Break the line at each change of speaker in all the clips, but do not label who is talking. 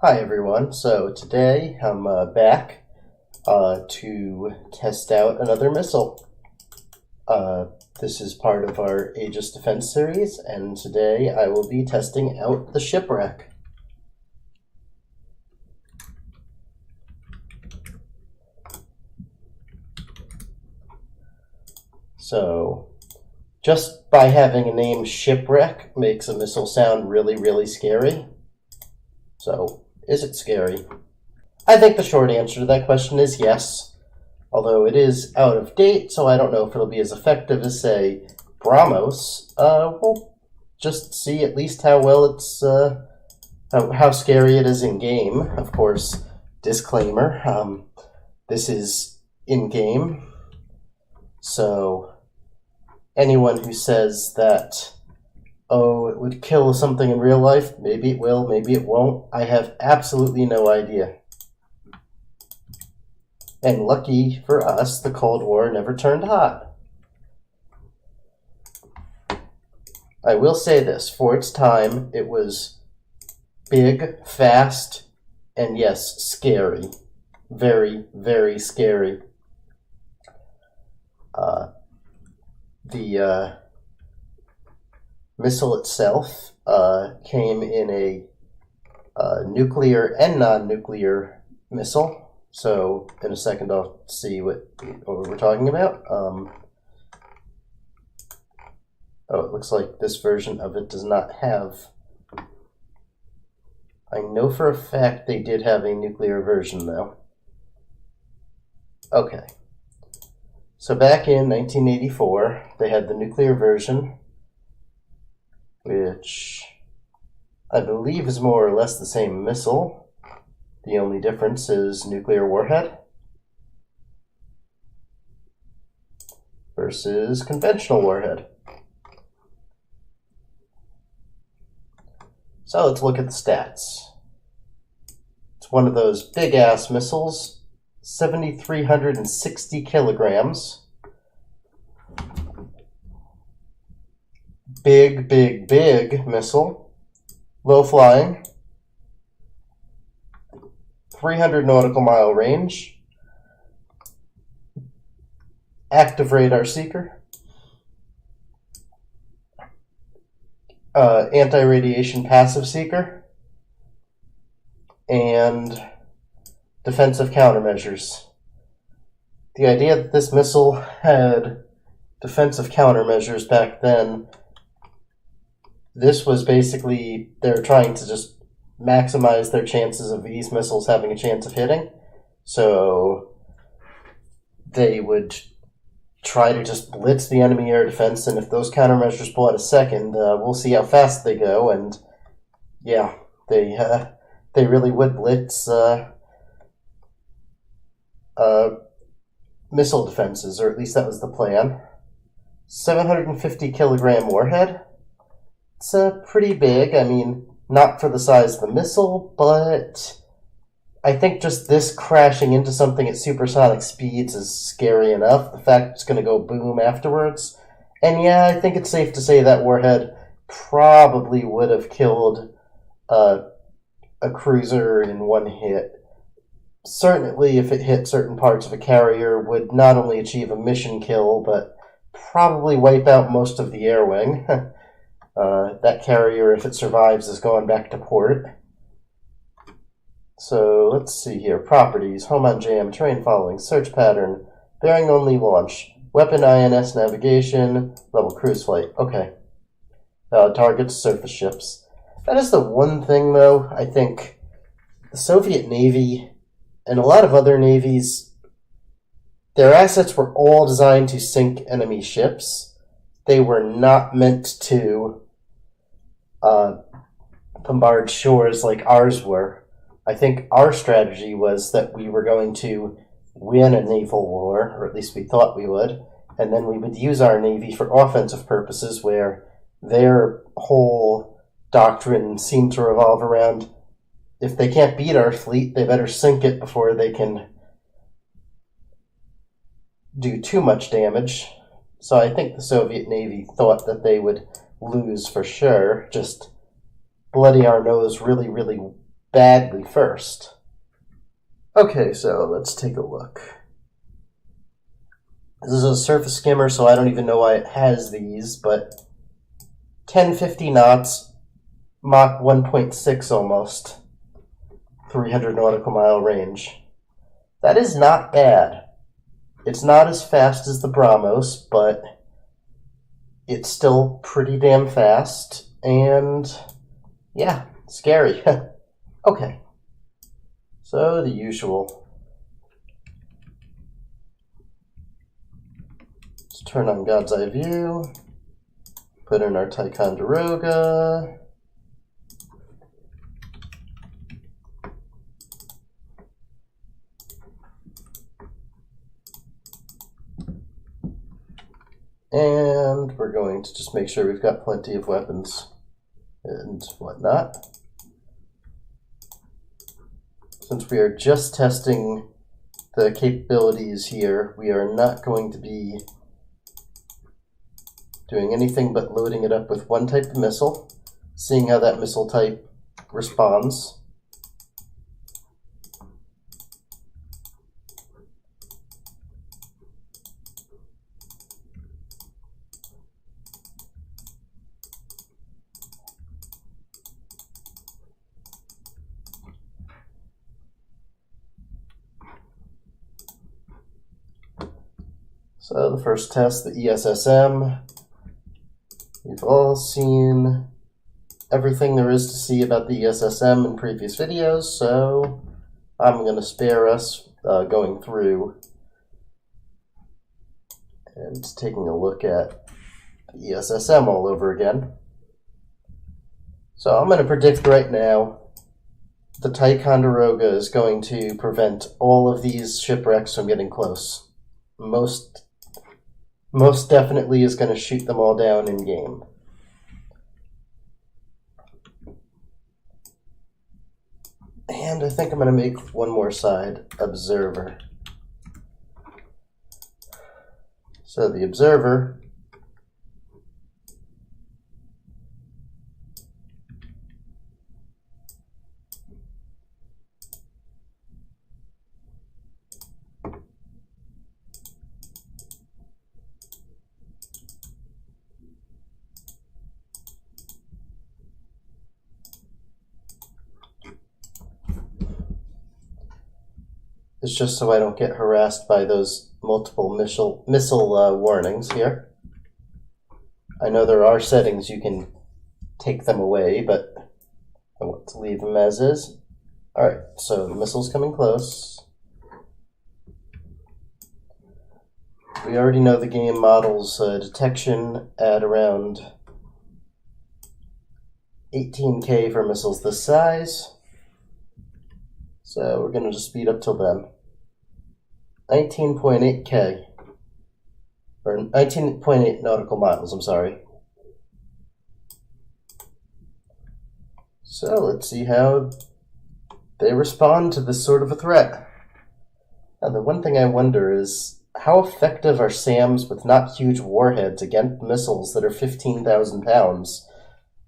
Hi everyone, so today I'm back to test out another missile. This is part of our Aegis defense series, and today I will be testing out the Shipwreck. So, just by having a name Shipwreck makes a missile sound really, really scary. So, is it scary? I think the short answer to that question is yes, although it is out of date, so I don't know if it'll be as effective as, say, Brahmos. We'll just see at least how well it's, how scary it is in game. Of course, disclaimer, this is in game, so anyone who says that, oh, it would kill something in real life, maybe it will, maybe it won't, I have absolutely no idea. And lucky for us, the Cold War never turned hot. I will say this, for its time, it was big, fast, and yes, scary. Very, very scary. The missile itself came in a nuclear and non-nuclear missile. So in a second I'll see what we're talking about. Oh, it looks like this version of it does not have... I know for a fact they did have a nuclear version though. Okay. So back in 1984, they had the nuclear version, which I believe is more or less the same missile. The only difference is nuclear warhead versus conventional warhead. So let's look at the stats. It's one of those big-ass missiles, 7,360 kilograms. Big, big, big missile. Low flying. 300 nautical mile range. Active radar seeker. Anti-radiation passive seeker. And defensive countermeasures. The idea that this missile had defensive countermeasures back then, this was basically, they were trying to just maximize their chances of these missiles having a chance of hitting. So they would try to just blitz the enemy air defense, and if those countermeasures pull out a second, we'll see how fast they go. And yeah, they really would blitz missile defenses, or at least that was the plan. 750 kilogram warhead. It's pretty big. I mean, not for the size of the missile, but I think just this crashing into something at supersonic speeds is scary enough. The fact it's going to go boom afterwards. And yeah, I think it's safe to say that warhead probably would have killed a cruiser in one hit. Certainly, if it hit certain parts of a carrier, would not only achieve a mission kill, but probably wipe out most of the air wing. That carrier, if it survives, is going back to port. So, let's see here. Properties, home on jam, terrain following, search pattern, bearing only launch, weapon INS navigation, level cruise flight. Okay. Targets, surface ships. That is the one thing, though, I think the Soviet Navy and a lot of other navies, their assets were all designed to sink enemy ships. They were not meant to bombard shores like ours were. I think our strategy was that we were going to win a naval war, or at least we thought we would, and then we would use our navy for offensive purposes, where their whole doctrine seemed to revolve around, if they can't beat our fleet, they better sink it before they can do too much damage. So I think the Soviet Navy thought that they would lose for sure, just bloody our nose really, really badly first. Okay, so let's take a look. This is a surface skimmer, so I don't even know why it has these, but 1050 knots, Mach 1.6 almost, 300 nautical mile range. That is not bad. It's not as fast as the Brahmos, but it's still pretty damn fast, and yeah, scary. Okay, so the usual. Let's turn on God's Eye View, put in our Ticonderoga. And we're going to just make sure we've got plenty of weapons and whatnot. Since we are just testing the capabilities here, we are not going to be doing anything but loading it up with one type of missile, seeing how that missile type responds. So the first test, the ESSM, we've all seen everything there is to see about the ESSM in previous videos, so I'm going to spare us going through and taking a look at the ESSM all over again. So I'm going to predict right now the Ticonderoga is going to prevent all of these shipwrecks from getting close. Most definitely is going to shoot them all down in game. And I think I'm going to make one more side, Observer. So the Observer is just so I don't get harassed by those multiple missile warnings here. I know there are settings you can take them away, but I want to leave them as is. Alright, so the missile's coming close. We already know the game models detection at around 18K for missiles this size. So we're going to just speed up till then. 19.8K. Or 19.8 nautical miles, I'm sorry. So let's see how they respond to this sort of a threat. Now the one thing I wonder is, how effective are SAMs with not huge warheads against missiles that are 15,000 pounds?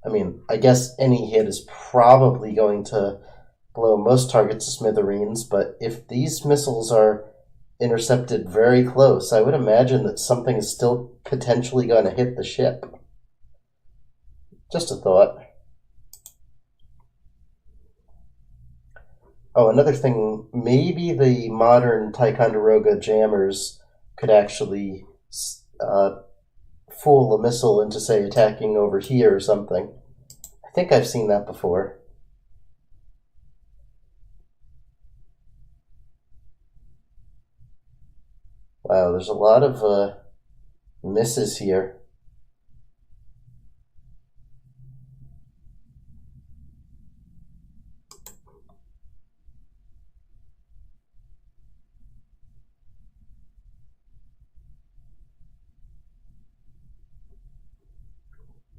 I mean, I guess any hit is probably going to blow most targets to smithereens, but if these missiles are intercepted very close, I would imagine that something is still potentially going to hit the ship. Just a thought. Oh, another thing, maybe the modern Ticonderoga jammers could actually fool a missile into, say, attacking over here or something. I think I've seen that before. Wow, there's a lot of misses here.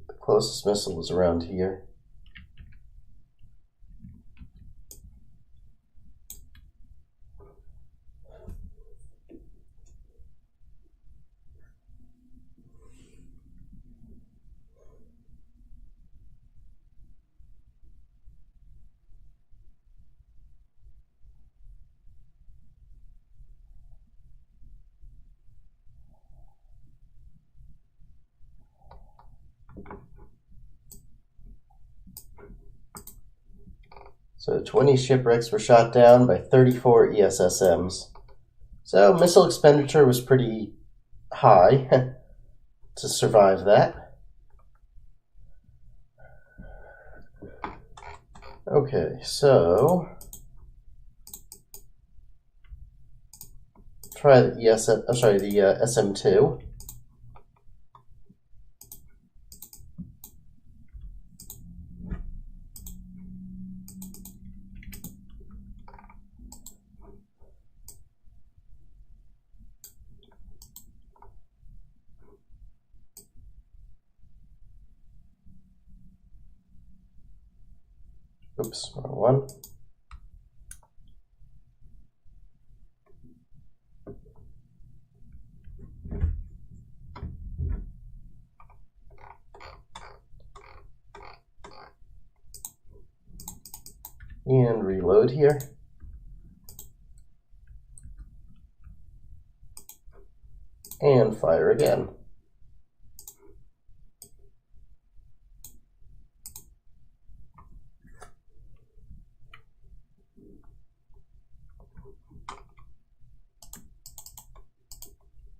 The closest missile was around here. So 20 shipwrecks were shot down by 34 ESSMs. So missile expenditure was pretty high to survive that. Okay, so try the SM2. Oops, wrong one. And reload here. And fire again.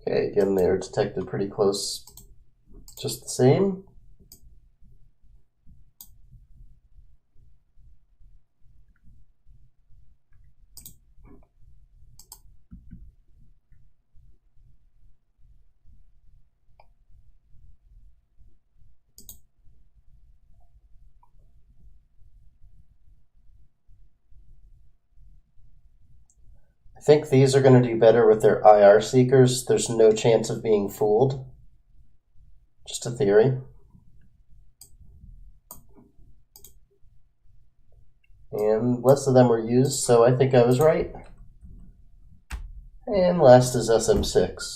Okay, again, they're detected pretty close, just the same. I think these are going to do better with their IR seekers. There's no chance of being fooled. Just a theory. And less of them were used, so I think I was right. And last is SM6.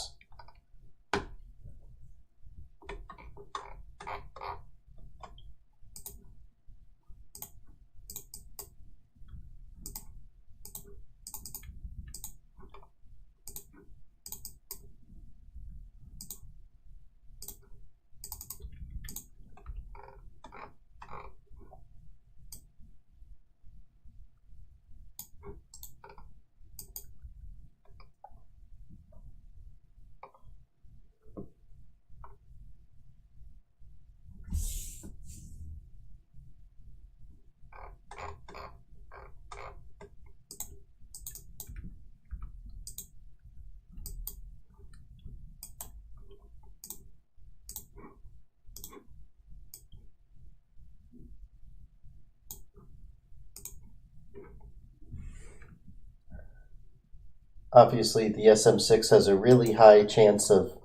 Obviously, the SM6 has a really high chance of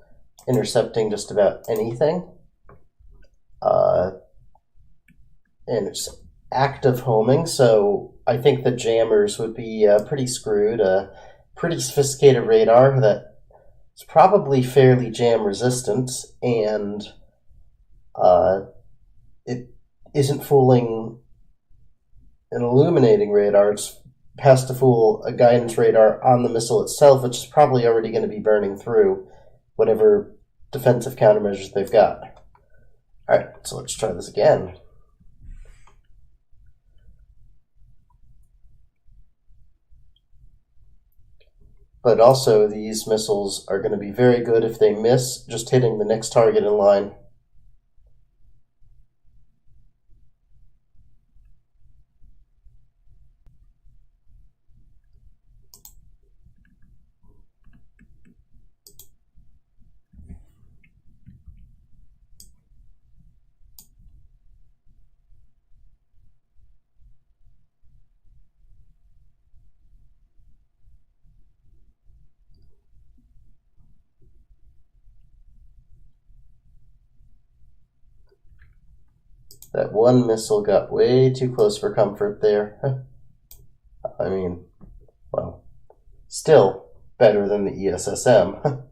intercepting just about anything. And it's active homing, so I think the jammers would be pretty screwed. A pretty sophisticated radar that is probably fairly jam resistant, and it isn't fooling an illuminating radar. It has to fool a guidance radar on the missile itself, which is probably already going to be burning through whatever defensive countermeasures they've got. Alright, so let's try this again. But also, these missiles are going to be very good if they miss just hitting the next target in line. That one missile got way too close for comfort there. I mean, well, still better than the ESSM.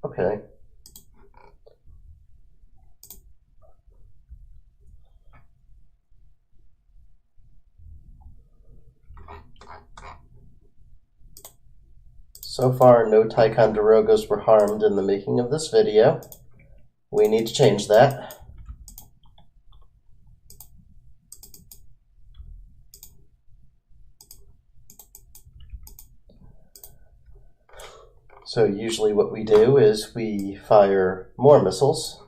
Okay. So far, no Ticonderogos were harmed in the making of this video. We need to change that. So usually what we do is we fire more missiles.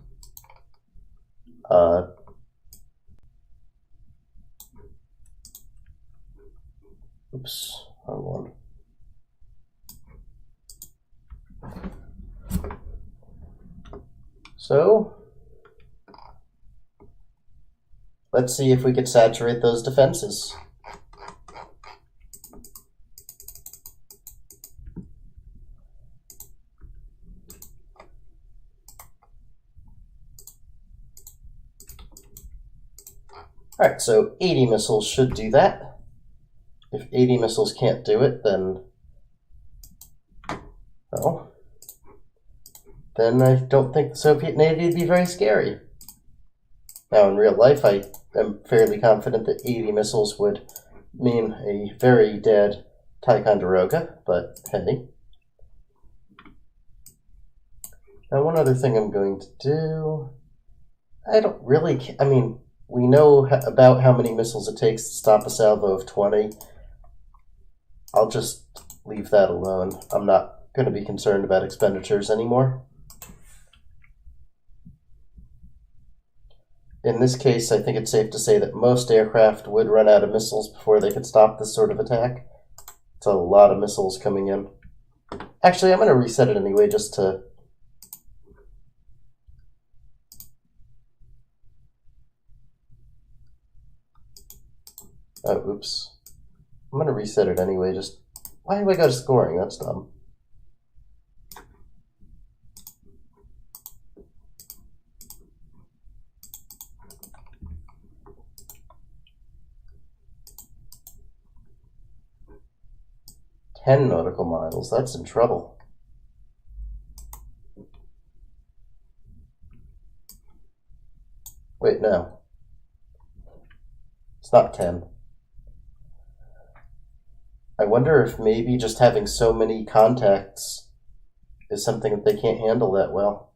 Oops, wrong one. So, let's see if we could saturate those defenses. Alright, so 80 missiles should do that. If 80 missiles can't do it, then, well, then I don't think the Soviet Navy would be very scary. Now, in real life, I am fairly confident that 80 missiles would mean a very dead Ticonderoga, but hey. Now, one other thing I'm going to do, we know about how many missiles it takes to stop a salvo of 20. I'll just leave that alone. I'm not going to be concerned about expenditures anymore. In this case, I think it's safe to say that most aircraft would run out of missiles before they could stop this sort of attack. It's a lot of missiles coming in. Actually, I'm going to reset it anyway just to... Oh, oops. I'm going to reset it anyway, just... Why do I go to scoring? That's dumb. Ten nautical miles, that's in trouble. Wait, no. It's not 10. I wonder if maybe just having so many contacts is something that they can't handle that well.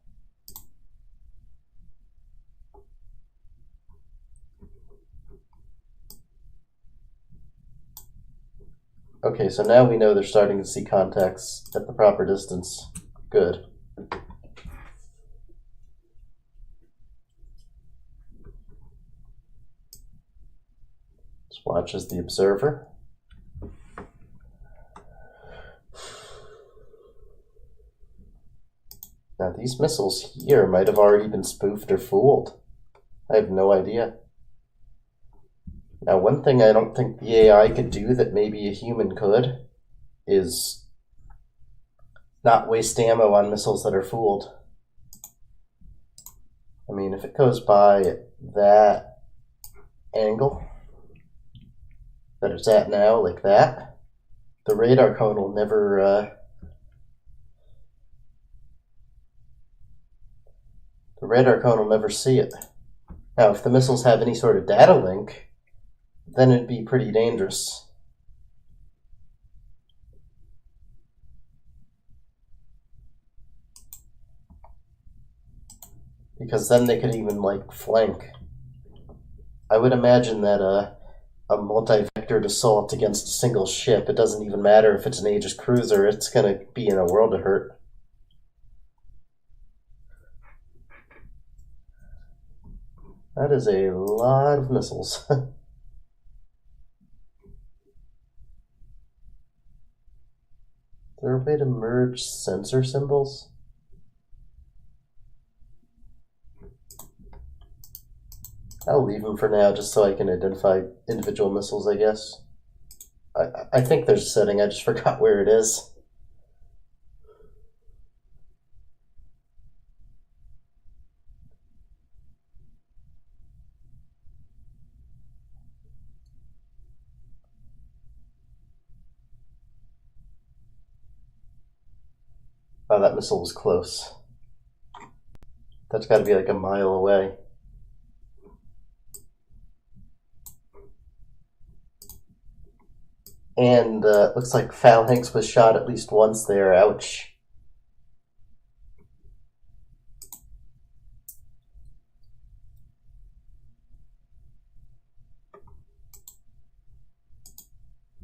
Okay, so now we know they're starting to see contacts at the proper distance. Good. Just watch as the observer. Now these missiles here might have already been spoofed or fooled. I have no idea. Now one thing I don't think the AI could do that maybe a human could is not waste ammo on missiles that are fooled. I mean, if it goes by at that angle that it's at now, like that, the radar cone will never see it. Now, if the missiles have any sort of data link, then it'd be pretty dangerous. Because then they could even, like, flank. I would imagine that a multi-vectored assault against a single ship, it doesn't even matter if it's an Aegis cruiser, it's going to be in a world of hurt. That is a lot of missiles. Is there a way to merge sensor symbols? I'll leave them for now just so I can identify individual missiles, I guess. I think there's a setting, I just forgot where it is. Oh, that missile was close. That's got to be like a mile away. And looks like Phalanx was shot at least once there. Ouch.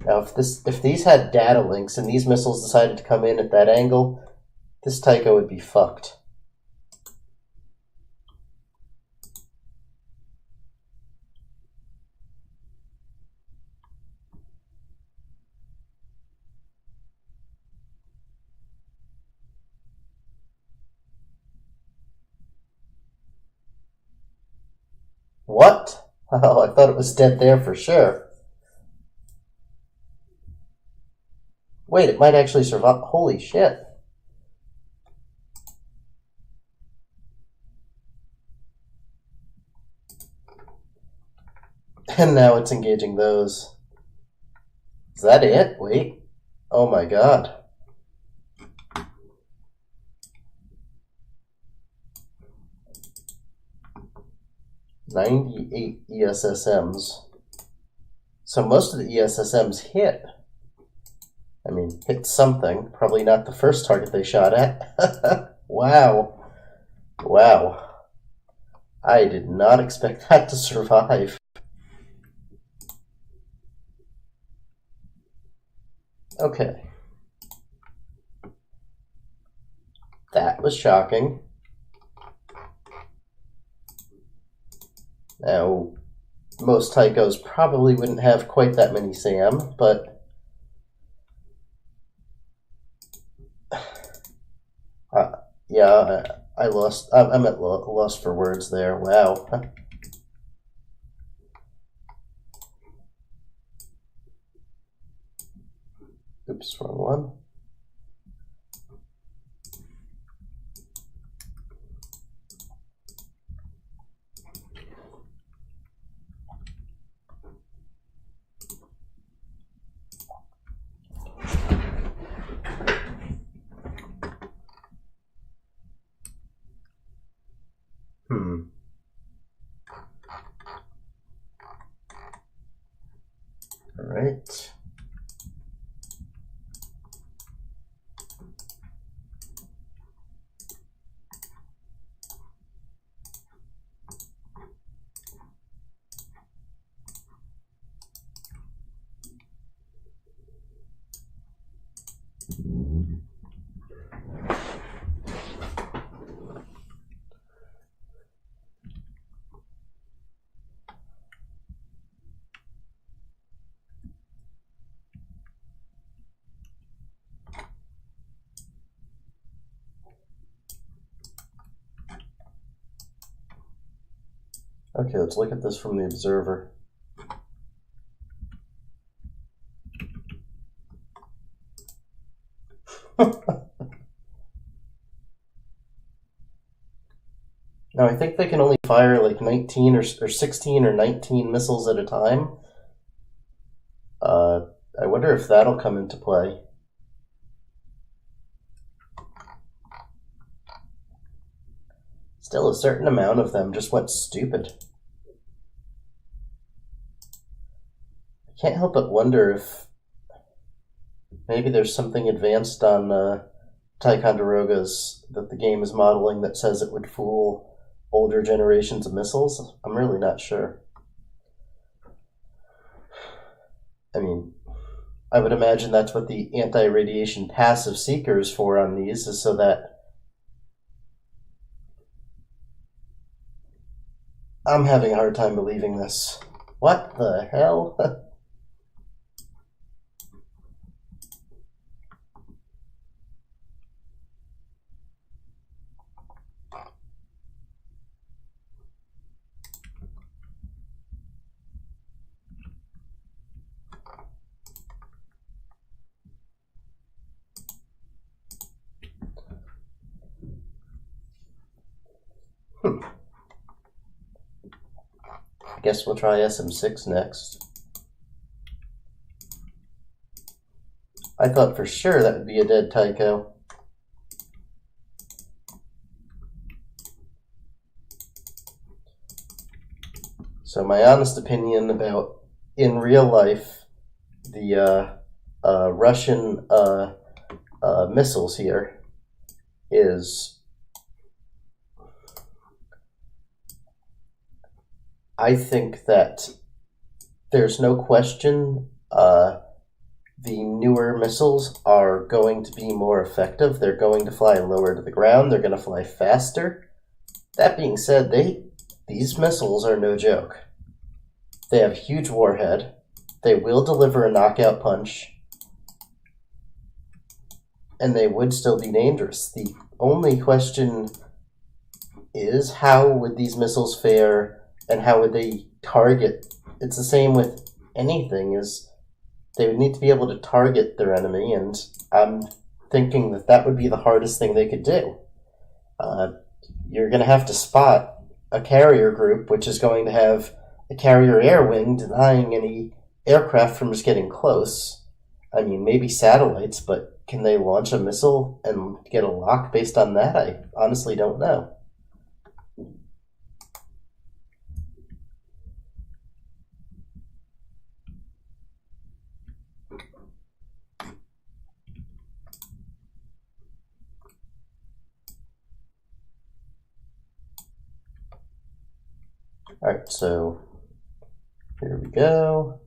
Now, if these had data links and these missiles decided to come in at that angle, this Taiko would be fucked. What? Oh, I thought it was dead there for sure. Wait, it might actually survive. Holy shit. And now it's engaging those. Is that it? Wait. Oh my god. "98 ESSMs. So most of the ESSMs hit. I mean, hit something. Probably not the first target they shot at. Wow. Wow. I did not expect that to survive. Okay. That was shocking. Now, most Taikos probably wouldn't have quite that many SAM, but yeah, I lost. I'm at loss for words there. Wow. Oops, wrong one. All right. Okay, let's look at this from the observer. Now, I think they can only fire like 19 or 16 or 19 missiles at a time. I wonder if that'll come into play. Still, a certain amount of them just went stupid. I can't help but wonder if maybe there's something advanced on Ticonderogas that the game is modeling that says it would fool older generations of missiles. I'm really not sure. I mean, I would imagine that's what the anti-radiation passive seeker is for on these, is so that I'm having a hard time believing this. What the hell? I guess we'll try SM6 next. I thought for sure that would be a dead Taiko. So my honest opinion about, in real life, the Russian missiles here is, I think that there's no question the newer missiles are going to be more effective. They're going to fly lower to the ground. They're going to fly faster. That being said, these missiles are no joke. They have a huge warhead. They will deliver a knockout punch. And they would still be dangerous. The only question is, how would these missiles fare and how would they target? It's the same with anything, is they would need to be able to target their enemy, and I'm thinking that would be the hardest thing they could do. You're going to have to spot a carrier group, which is going to have a carrier air wing denying any aircraft from just getting close. I mean, maybe satellites, but can they launch a missile and get a lock based on that? I honestly don't know. Alright, so here we go.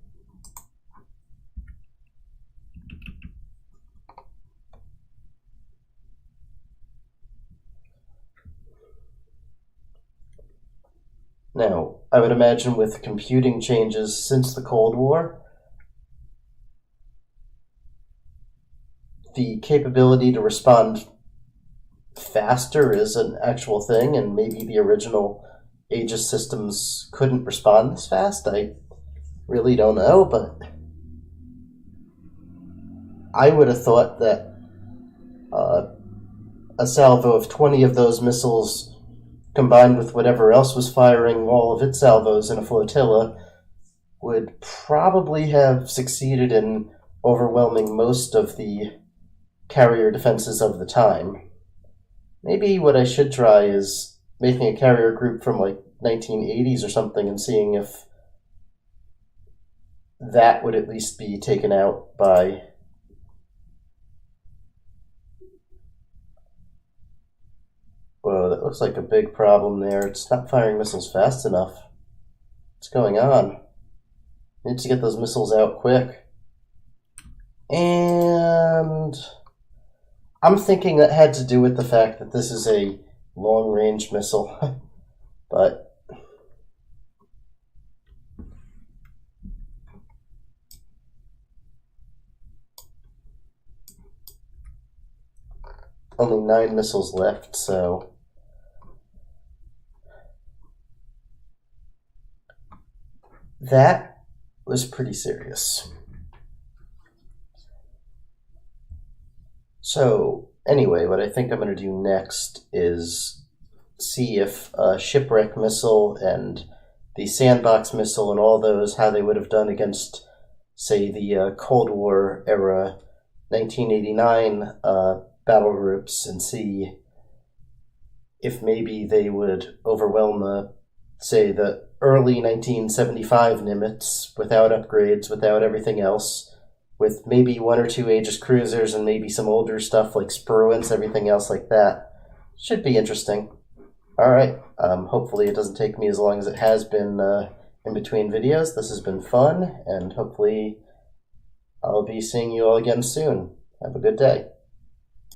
Now, I would imagine with computing changes since the Cold War, the capability to respond faster is an actual thing, and maybe the original Aegis systems couldn't respond this fast. I really don't know, but I would have thought that a salvo of 20 of those missiles combined with whatever else was firing all of its salvos in a flotilla would probably have succeeded in overwhelming most of the carrier defenses of the time. Maybe what I should try is making a carrier group from like 1980s or something and seeing if that would at least be taken out by whoa, that looks like a big problem there. It's not firing missiles fast enough. What's going on? Need to get those missiles out quick. And I'm thinking that had to do with the fact that this is a long-range missile, but only 9 missiles left, so that was pretty serious. So anyway, what I think I'm going to do next is see if a Shipwreck missile and the Sandbox missile and all those, how they would have done against, say, the Cold War era 1989 battle groups, and see if maybe they would overwhelm, say, the early 1975 Nimitz without upgrades, without everything else, with maybe 1 or 2 Aegis cruisers and maybe some older stuff like Spruance, everything else like that. Should be interesting. Alright, hopefully it doesn't take me as long as it has been in between videos. This has been fun, and hopefully I'll be seeing you all again soon. Have a good day.